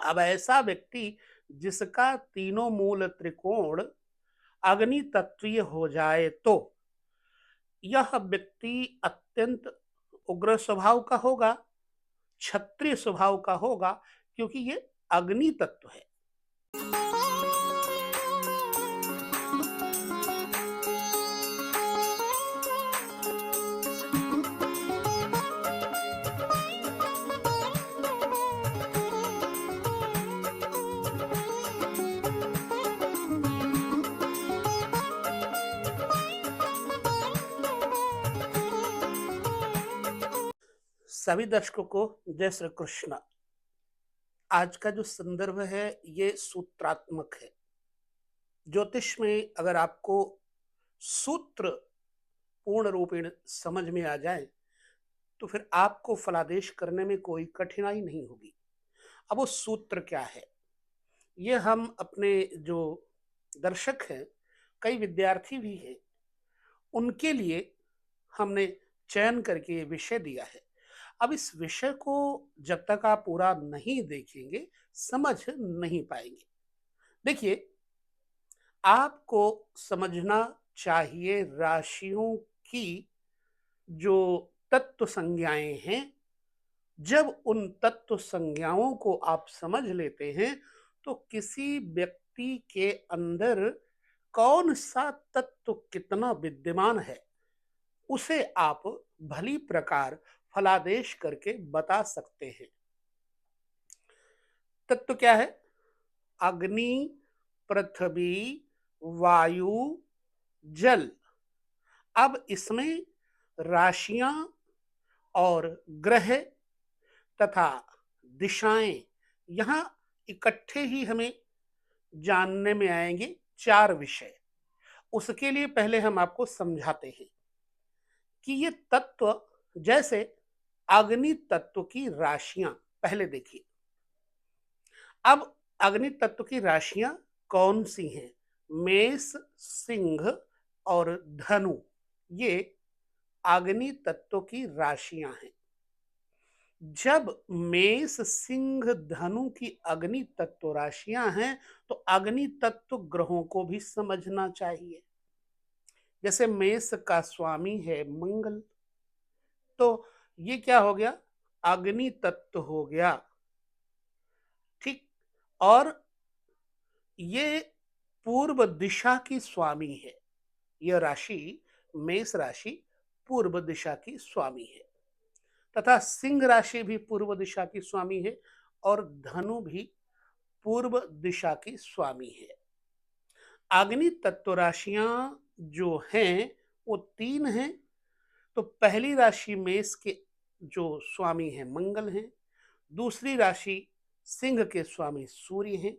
अब ऐसा व्यक्ति जिसका तीनों मूल त्रिकोण अग्नि तत्वीय हो जाए तो यह व्यक्ति अत्यंत उग्र स्वभाव का होगा, क्षत्रिय स्वभाव का होगा, क्योंकि ये अग्नि तत्व है। सभी दर्शकों को जय श्री कृष्ण। आज का जो संदर्भ है ये सूत्रात्मक है। ज्योतिष में अगर आपको सूत्र पूर्ण रूपेण समझ में आ जाए तो फिर आपको फलादेश करने में कोई कठिनाई नहीं होगी। अब वो सूत्र क्या है, ये हम अपने जो दर्शक हैं, कई विद्यार्थी भी हैं, उनके लिए हमने चयन करके ये विषय दिया है। अब इस विषय को जब तक आप पूरा नहीं देखेंगे समझ नहीं पाएंगे। देखिए, आपको समझना चाहिए राशियों की जो तत्व संज्ञाएं हैं। जब उन तत्व संज्ञाओं को आप समझ लेते हैं तो किसी व्यक्ति के अंदर कौन सा तत्व कितना विद्यमान है उसे आप भली प्रकार फलादेश करके बता सकते हैं। तत्व क्या है? अग्नि, पृथ्वी, वायु, जल। अब इसमें राशियां और ग्रह तथा दिशाएं यहां इकट्ठे ही हमें जानने में आएंगे। चार विषय। उसके लिए पहले हम आपको समझाते हैं कि ये तत्व, जैसे अग्नि तत्व की राशियां, पहले देखिए। अब अग्नि तत्व की राशियां कौन सी हैं? मेष, सिंह और धनु, ये अग्नि तत्व की राशियां हैं। जब मेष, सिंह, धनु की अग्नि तत्व राशियां हैं तो अग्नि तत्व ग्रहों को भी समझना चाहिए। जैसे मेष का स्वामी है मंगल, तो ये क्या हो गया? अग्नि तत्व हो गया। ठीक। और ये पूर्व दिशा की स्वामी है। यह राशि, मेष राशि, पूर्व दिशा की स्वामी है। तथा सिंह राशि भी पूर्व दिशा की स्वामी है और धनु भी पूर्व दिशा की स्वामी है। अग्नि तत्व राशियां जो हैं वो तीन हैं। तो पहली राशि मेष के जो स्वामी हैं मंगल हैं, दूसरी राशि सिंह के स्वामी सूर्य हैं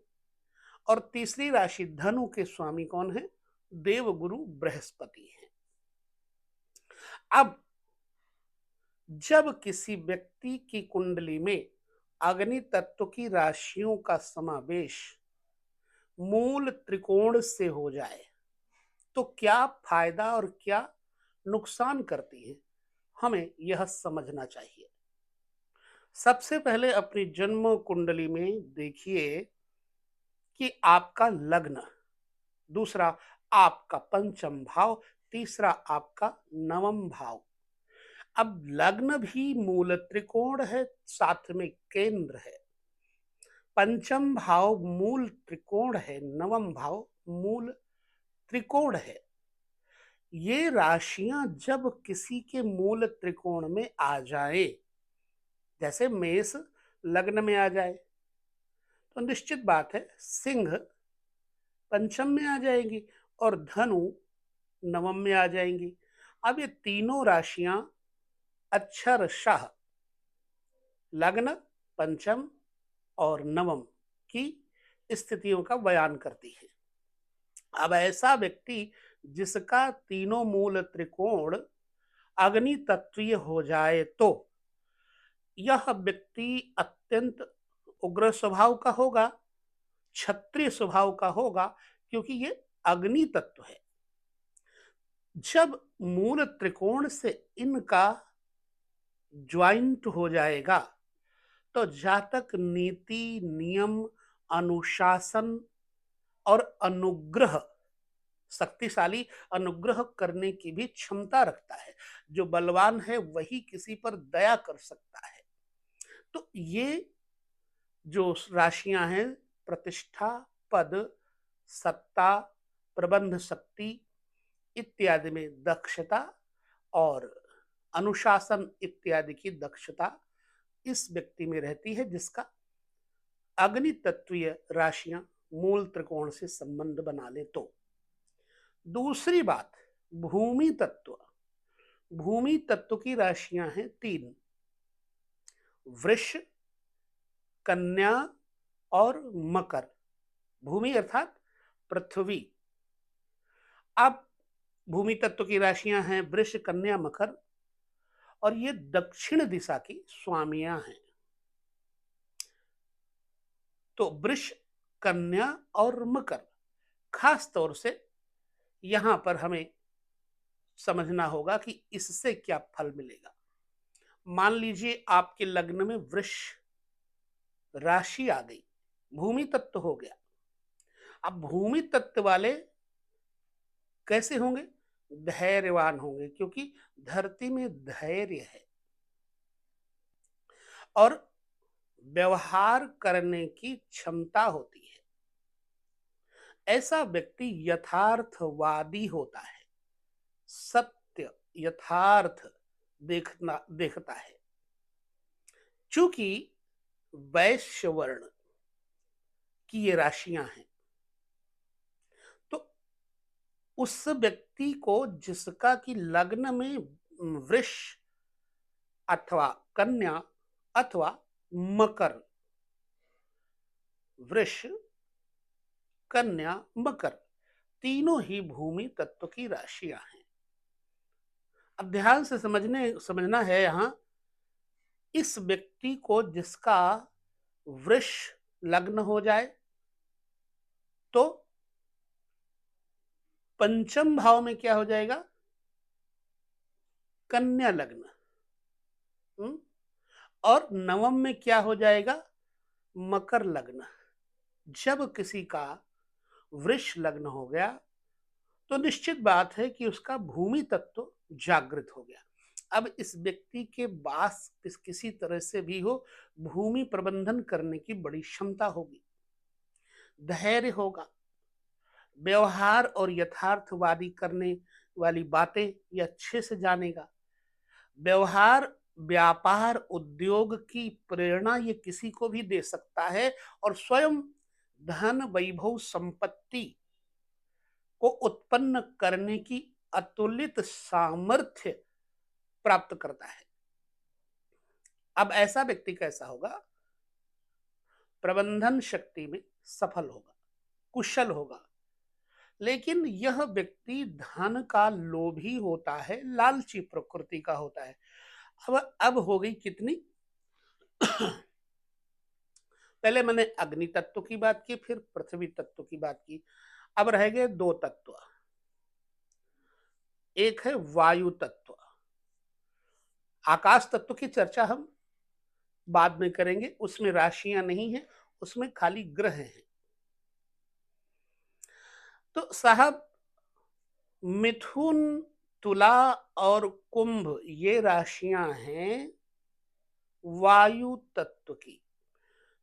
और तीसरी राशि धनु के स्वामी कौन है? देवगुरु बृहस्पति हैं। अब जब किसी व्यक्ति की कुंडली में अग्नि तत्व की राशियों का समावेश मूल त्रिकोण से हो जाए तो क्या फायदा और क्या नुकसान करती है, हमें यह समझना चाहिए। सबसे पहले अपनी जन्म कुंडली में देखिए कि आपका लग्न, दूसरा आपका पंचम भाव, तीसरा आपका नवम भाव। अब लग्न भी मूल त्रिकोण है, साथ में केंद्र है। पंचम भाव मूल त्रिकोण है, नवम भाव मूल त्रिकोण है। ये राशियां जब किसी के मूल त्रिकोण में आ जाए, जैसे मेष लग्न में आ जाए तो निश्चित बात है सिंह पंचम में आ जाएंगी और धनु नवम में आ जाएंगी। अब ये तीनों राशियां अक्षरशः लग्न, पंचम और नवम की स्थितियों का बयान करती है। अब ऐसा व्यक्ति जिसका तीनों मूल त्रिकोण अग्नि तत्वीय हो जाए तो यह व्यक्ति अत्यंत उग्र स्वभाव का होगा, क्षत्रिय स्वभाव का होगा, क्योंकि ये अग्नि तत्व है। जब मूल त्रिकोण से इनका ज्वाइंट हो जाएगा तो जातक नीति, नियम, अनुशासन और अनुग्रह, शक्तिशाली अनुग्रह करने की भी क्षमता रखता है। जो बलवान है वही किसी पर दया कर सकता है। तो ये जो राशियां हैं, प्रतिष्ठा, पद, सत्ता, प्रबंध शक्ति इत्यादि में दक्षता और अनुशासन इत्यादि की दक्षता इस व्यक्ति में रहती है, जिसका अग्नि तत्वीय राशियां मूल त्रिकोण से संबंध बना ले तो। दूसरी बात, भूमि तत्व। भूमि तत्व की राशियां हैं 3, वृष, कन्या और मकर। भूमि अर्थात पृथ्वी। अब भूमि तत्व की राशियां हैं वृष, कन्या, मकर, और ये दक्षिण दिशा की स्वामियां हैं। तो वृष, कन्या और मकर, खास तौर से यहां पर हमें समझना होगा कि इससे क्या फल मिलेगा। मान लीजिए आपके लग्न में वृष राशि आ गई, भूमि तत्व हो गया। अब भूमि तत्व वाले कैसे होंगे? धैर्यवान होंगे, क्योंकि धरती में धैर्य है और व्यवहार करने की क्षमता होती है। ऐसा व्यक्ति यथार्थवादी होता है, सत्य यथार्थ देखता है। चूंकि वैश्य वर्ण की ये राशियां हैं, तो उस व्यक्ति को जिसका कि लग्न में वृष अथवा कन्या अथवा मकर, वृष, कन्या, मकर, तीनों ही भूमि तत्व की राशियां हैं। अब ध्यान से समझना है यहां, इस व्यक्ति को जिसका वृष लग्न हो जाए तो पंचम भाव में क्या हो जाएगा? कन्या लग्न। और नवम में क्या हो जाएगा? मकर लग्न। जब किसी का वृष लग्न हो गया तो निश्चित बात है कि उसका भूमि तत्व जागृत हो गया। अब इस व्यक्ति के पास किसी तरह से भी हो भूमि प्रबंधन करने की बड़ी क्षमता होगी, धैर्य होगा, व्यवहार और यथार्थवादी करने वाली बातें ये अच्छे से जानेगा। व्यवहार, व्यापार, उद्योग की प्रेरणा ये किसी को भी दे सकता है और स्वयं धन, वैभव, संपत्ति को उत्पन्न करने की अतुलित सामर्थ्य प्राप्त करता है। अब ऐसा व्यक्ति कैसा होगा? प्रबंधन शक्ति में सफल होगा, कुशल होगा, लेकिन यह व्यक्ति धन का लोभी होता है, लालची प्रकृति का होता है। अब हो गई कितनी? पहले मैंने अग्नि तत्व की बात की, फिर पृथ्वी तत्व की बात की। अब रह गए 2 तत्व। एक है वायु तत्व। आकाश तत्व की चर्चा हम बाद में करेंगे, उसमें राशियां नहीं है, उसमें खाली ग्रह हैं। तो साहब, मिथुन, तुला और कुंभ ये राशियां हैं वायु तत्व की।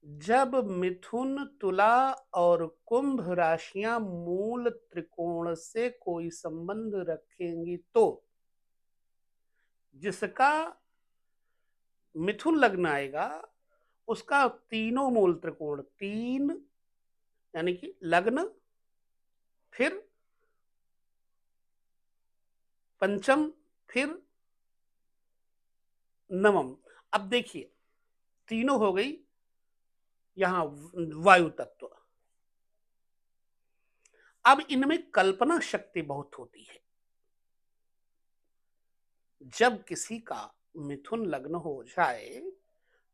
जब मिथुन, तुला और कुंभ राशियां मूल त्रिकोण से कोई संबंध रखेंगी तो जिसका मिथुन लग्न आएगा उसका तीनों मूल त्रिकोण, 3 यानी कि लग्न, फिर पंचम, फिर नवम। अब देखिए, तीनों हो गई यहां वायु तत्व। अब इनमें कल्पना शक्ति बहुत होती है। जब किसी का मिथुन लग्न हो जाए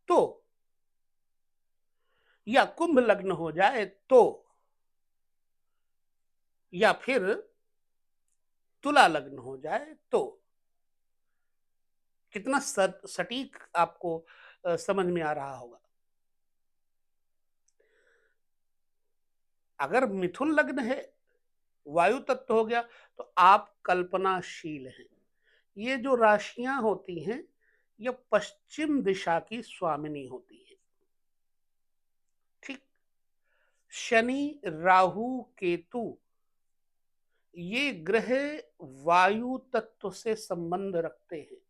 तो, या कुंभ लग्न हो जाए तो, या फिर तुला लग्न हो जाए तो, कितना सटीक आपको समझ में आ रहा होगा। अगर मिथुन लग्न है, वायु तत्व हो गया, तो आप कल्पनाशील हैं। ये जो राशियां होती हैं, ये पश्चिम दिशा की स्वामिनी होती है। ठीक। शनि, राहु, केतु, ये ग्रह वायु तत्व से संबंध रखते हैं।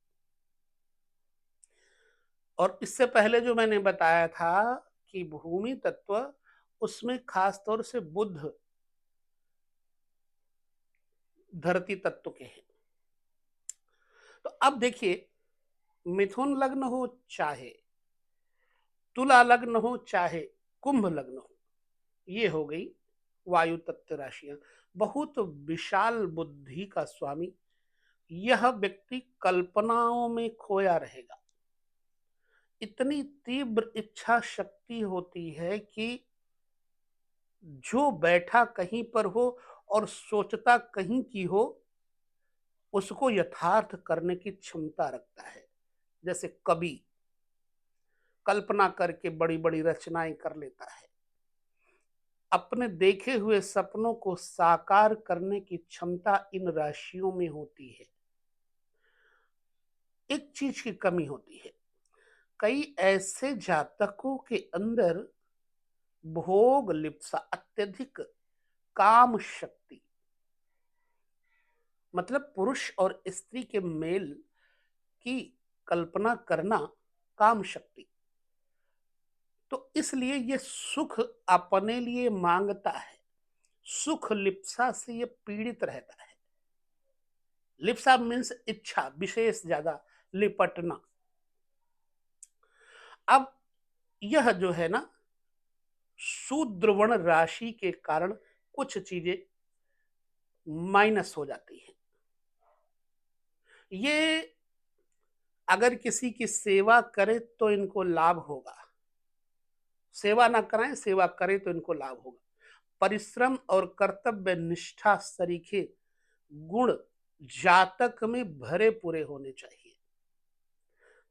और इससे पहले जो मैंने बताया था कि भूमि तत्व, उसमें खास तौर से बुध धरती तत्व के हैं। तो अब देखिए, मिथुन लग्न हो चाहे तुला लग्न हो चाहे कुंभ लग्न हो, ये हो गई वायु तत्व राशियां। बहुत विशाल बुद्धि का स्वामी, यह व्यक्ति कल्पनाओं में खोया रहेगा। इतनी तीव्र इच्छा शक्ति होती है कि जो बैठा कहीं पर हो और सोचता कहीं की हो, उसको यथार्थ करने की क्षमता रखता है। जैसे कवि कल्पना करके बड़ी बड़ी रचनाएं कर लेता है। अपने देखे हुए सपनों को साकार करने की क्षमता इन राशियों में होती है। एक चीज की कमी होती है, कई ऐसे जातकों के अंदर भोग लिप्सा, अत्यधिक काम शक्ति, मतलब पुरुष और स्त्री के मेल की कल्पना करना, काम शक्ति। तो इसलिए ये सुख अपने लिए मांगता है, सुख लिप्सा से ये पीड़ित रहता है। लिप्सा मीन्स इच्छा, विशेष ज्यादा लिपटना। अब यह जो है ना, शूद्रवर्ण राशि के कारण कुछ चीजें माइनस हो जाती हैं। ये अगर किसी की सेवा करे तो इनको लाभ होगा, सेवा ना कराएं, सेवा करें तो इनको लाभ होगा। परिश्रम और कर्तव्य निष्ठा सरीखे गुण जातक में भरे पूरे होने चाहिए।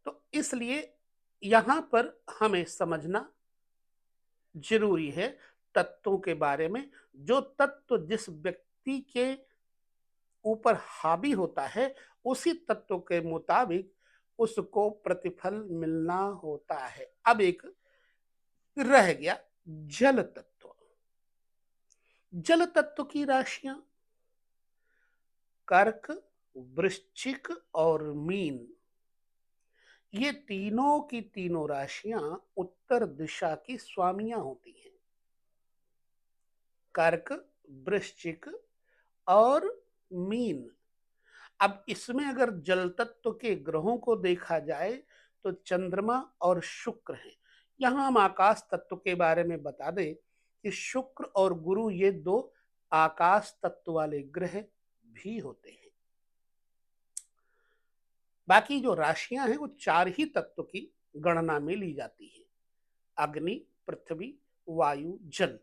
तो इसलिए यहां पर हमें समझना जरूरी है तत्वों के बारे में। जो तत्व जिस व्यक्ति के ऊपर हावी होता है, उसी तत्व के मुताबिक उसको प्रतिफल मिलना होता है। अब एक रह गया जल तत्व। जल तत्व की राशियां कर्क, वृश्चिक और मीन, ये तीनों की तीनों राशियां उत्तर दिशा की स्वामियां होती हैं। कर्क, वृश्चिक और मीन। अब इसमें अगर जल तत्व के ग्रहों को देखा जाए तो चंद्रमा और शुक्र हैं। यहां हम आकाश तत्व के बारे में बता दें कि शुक्र और गुरु, ये दो आकाश तत्व वाले ग्रह भी होते हैं। बाकी जो राशियां हैं वो चार ही तत्व की गणना में ली जाती है, अग्नि, पृथ्वी, वायु, जल।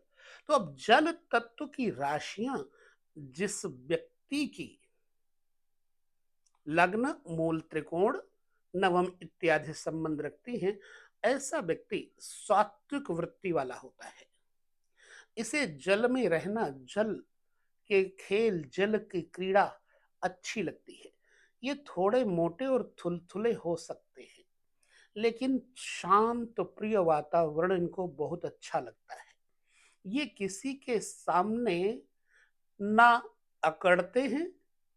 तो अब जल तत्व की राशियां जिस व्यक्ति की लग्न, मूल त्रिकोण, नवम इत्यादि संबंध रखती हैं, ऐसा व्यक्ति सात्विक वृत्ति वाला होता है। इसे जल में रहना, जल के खेल, जल की क्रीड़ा अच्छी लगती है। ये थोड़े मोटे और थुलथुले हो सकते हैं, लेकिन शांत प्रिय वातावरण इनको बहुत अच्छा लगता है। ये किसी के सामने ना अकड़ते हैं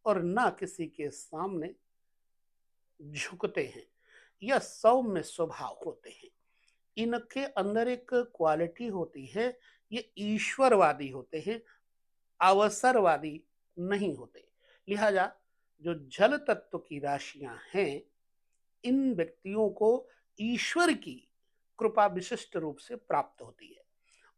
और ना किसी के सामने झुकते हैं। यह सौम्य स्वभाव होते हैं। इनके अंदर एक क्वालिटी होती है, ये ईश्वरवादी होते हैं, अवसरवादी नहीं होते। लिहाजा जो जल तत्व की राशियां हैं, इन व्यक्तियों को ईश्वर की कृपा विशिष्ट रूप से प्राप्त होती है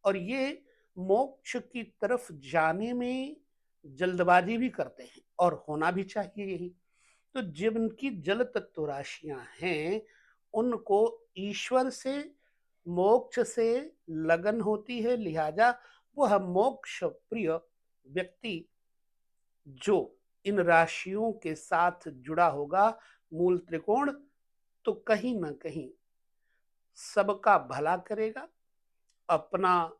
और ये मोक्ष की तरफ जाने में जल्दबाजी भी करते हैं, और होना भी चाहिए यही। तो जिनकी जल तत्व राशियां हैं, उनको ईश्वर से, मोक्ष से लगन होती है। लिहाजा वह मोक्ष प्रिय व्यक्ति जो इन राशियों के साथ जुड़ा होगा, मूल त्रिकोण, तो कहीं ना कहीं सबका भला करेगा, अपना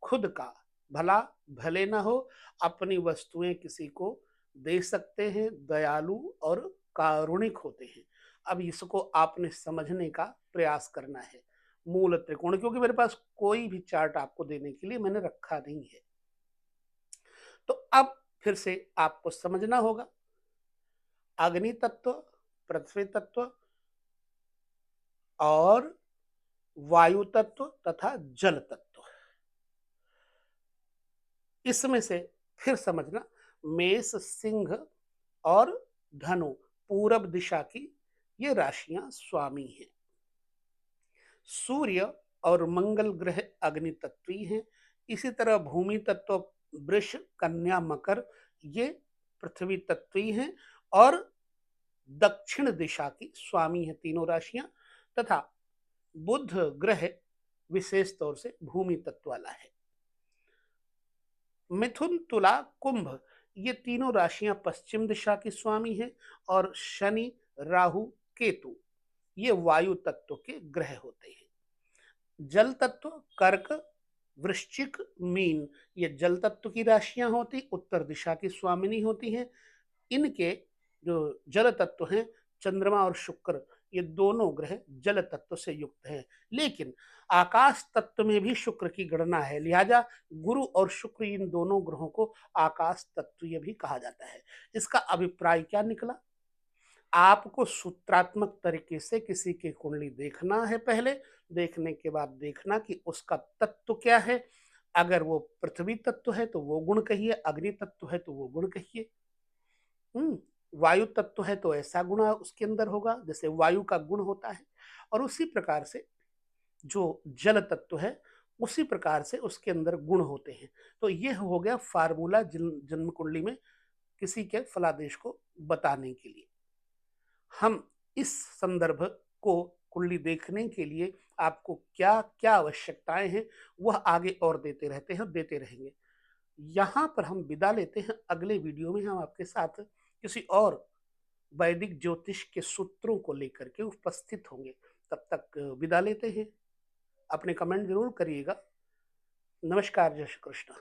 खुद का भला भले ना हो, अपनी वस्तुएं किसी को दे सकते हैं, दयालु और कारुणिक होते हैं। अब इसको आपने समझने का प्रयास करना है। मूल त्रिकोण, क्योंकि मेरे पास कोई भी चार्ट आपको देने के लिए मैंने रखा नहीं है, तो अब फिर से आपको समझना होगा। अग्नि तत्व, पृथ्वी तत्व और वायु तत्व तथा जल तत्व, इसमें से फिर समझना, मेष, सिंह और धनु पूरब दिशा की ये राशियां स्वामी हैं। सूर्य और मंगल ग्रह अग्नि तत्वी हैं। इसी तरह भूमि तत्व वृष, कन्या, मकर ये पृथ्वी तत्वी हैं। और दक्षिण दिशा की स्वामी है तीनों राशियां, तथा बुध ग्रह विशेष तौर से भूमि तत्व वाला है। मिथुन, तुला, कुंभ ये तीनों राशियां पश्चिम दिशा की स्वामी हैं। और शनि, राहु, केतु ये वायु तत्व के ग्रह होते हैं। जल तत्व कर्क, वृश्चिक, मीन ये जल तत्व की राशियां होती, उत्तर दिशा की स्वामिनी होती हैं। इनके जो जल तत्व हैं, चंद्रमा और शुक्र ये दोनों ग्रह जल तत्व से युक्त हैं। लेकिन आकाश तत्व में भी शुक्र की गणना है, लिहाजा गुरु और शुक्र इन दोनों ग्रहों को आकाश तत्व भी कहा जाता है। इसका अभिप्राय क्या निकला? आपको सूत्रात्मक तरीके से किसी की कुंडली देखना है। पहले देखने के बाद देखना कि उसका तत्व क्या है। अगर वो पृथ्वी तत्व है तो वो गुण कहिए, अग्नि तत्व है तो वो गुण कहिए, वायु तत्व है तो ऐसा गुण उसके अंदर होगा जैसे वायु का गुण होता है। और उसी प्रकार से जो जल तत्व है उसी प्रकार से उसके अंदर गुण होते हैं। तो ये हो गया फार्मूला जन्म कुंडली में किसी के फलादेश को बताने के लिए। हम इस संदर्भ को कुंडली देखने के लिए आपको क्या क्या आवश्यकताएं हैं वह आगे और देते रहते हैं, देते रहेंगे। यहाँ पर हम विदा लेते हैं। अगले वीडियो में हम आपके साथ किसी और वैदिक ज्योतिष के सूत्रों को लेकर के उपस्थित होंगे। तब तक विदा लेते हैं। अपने कमेंट जरूर करिएगा। नमस्कार, जय श्री कृष्ण।